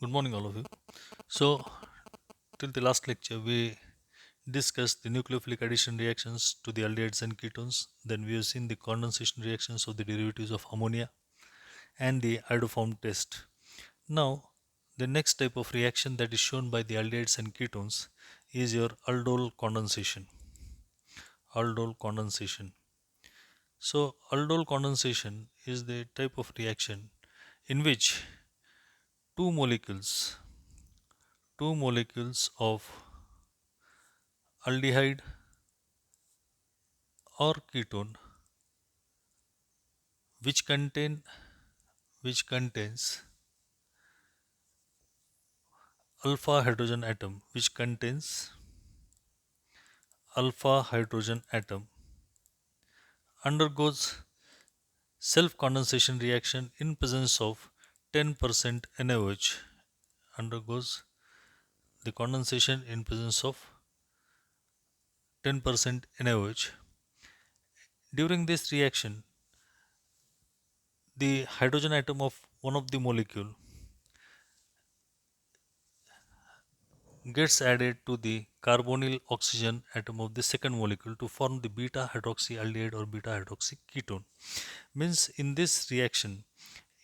Good morning, all of you. So, till the last lecture, we discussed the nucleophilic addition reactions to the aldehydes and ketones. Then we have seen the condensation reactions of the derivatives of ammonia and the iodoform test. Now, the next type of reaction that is shown by the aldehydes and ketones is your aldol condensation. Aldol condensation. So, aldol condensation is the type of reaction in which two molecules, two molecules of aldehyde or ketone which contain which contains alpha hydrogen atom which contains alpha hydrogen atom undergoes self condensation reaction in presence of 10% NaOH undergoes the condensation in presence of 10% NaOH. During this reaction, the hydrogen atom of one of the molecule gets added to the carbonyl oxygen atom of the second molecule to form the beta hydroxyaldehyde or beta hydroxy ketone. Means in this reaction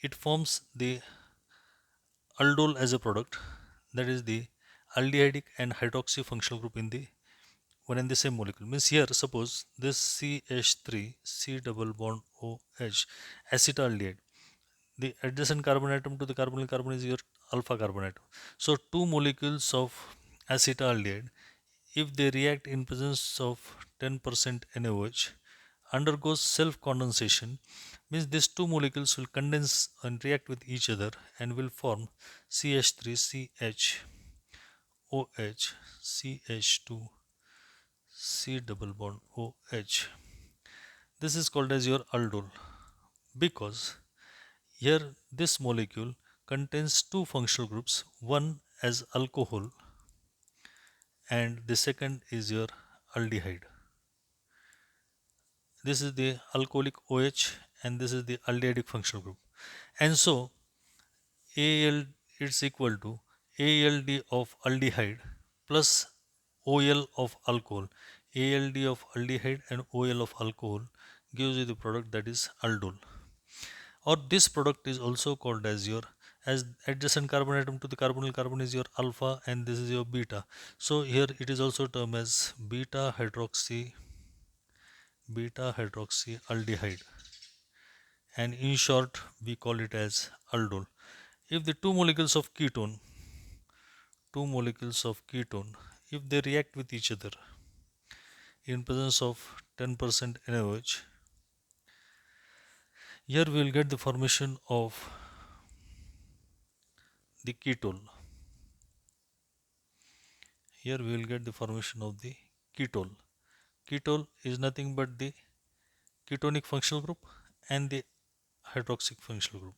it forms the aldol as a product, that is the aldehydic and hydroxy functional group in the one and the same molecule. Means here suppose this CH3 C double bond OH acetaldehyde, the adjacent carbon atom to the carbonyl carbon is your alpha carbon atom. So two molecules of acetaldehyde, if they react in presence of 10% NaOH, undergoes self condensation, means these two molecules will condense and react with each other and will form CH3CH OH CH2 C double bond OH. This is called as your aldol because here this molecule contains two functional groups, one as alcohol and the second is your aldehyde. This is the alcoholic OH and this is the aldehydic functional group. And so AL is equal to ALD of aldehyde plus OL of alcohol. ALD of aldehyde and OL of alcohol gives you the product that is aldol. Or this product is also called as your, as adjacent carbon atom to the carbonyl carbon is your alpha and this is your beta. So here it is also termed as beta hydroxyaldehyde, and in short we call it as aldol. If the two molecules of ketone, if they react with each other in presence of 10% NaOH, here we will get the formation of the ketone. Here we will get the formation of the ketone. Ketone is nothing but the ketonic functional group and the hydroxic functional group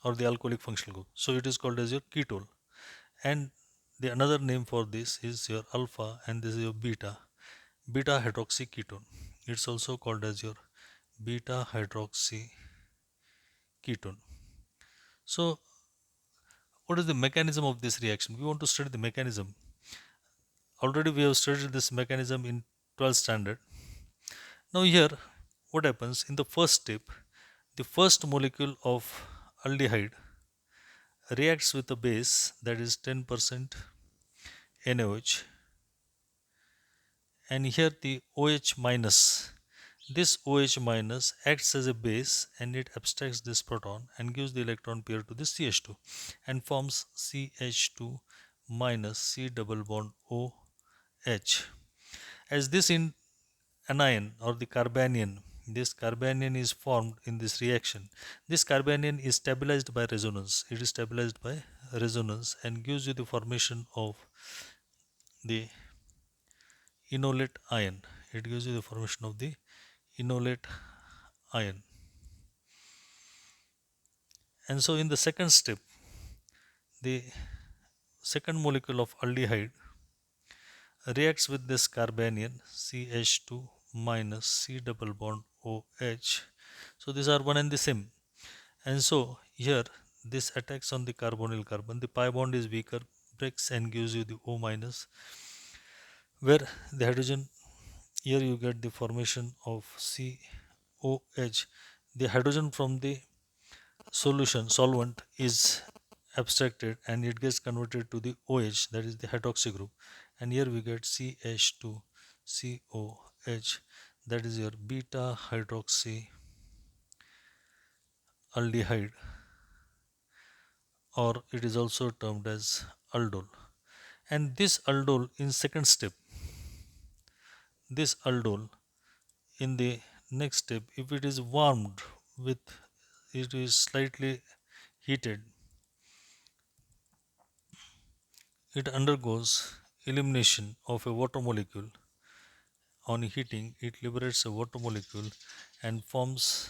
or the alcoholic functional group. So it is called as your ketone. And the another name for this is your alpha and this is your beta hydroxy ketone. It's also called as your beta hydroxy ketone. So what is the mechanism of this reaction? We want to study the mechanism. Already we have studied this mechanism in 12th standard. Now here what happens in the first step, the first molecule of aldehyde reacts with a base that is 10% NaOH, and here the OH minus, this OH minus acts as a base and it abstracts this proton and gives the electron pair to the CH2 and forms CH2 minus C double bond OH. As this in anion or the carbanion, this carbanion is formed in this reaction. This carbanion is stabilized by resonance. It is stabilized by resonance and gives you the formation of the enolate ion. It gives you the formation of the enolate ion. And so in the second step, the second molecule of aldehyde reacts with this carbanion CH2 minus C double bond OH. So these are one and the same. And so here This attacks on the carbonyl carbon. The pi bond is weaker, breaks and gives you the O minus, where the hydrogen, here you get the formation of COH. The hydrogen from the solvent is abstracted and it gets converted to the OH, that is the hydroxy group, and here we get CH2 COH, that is your beta hydroxy aldehyde, or it is also termed as aldol. And this aldol in second step, this aldol in the next step, if it is warmed with, it is slightly heated, it undergoes elimination of a water molecule. On heating, it liberates a water molecule and forms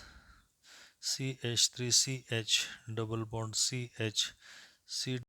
CH3CH double bond CH, C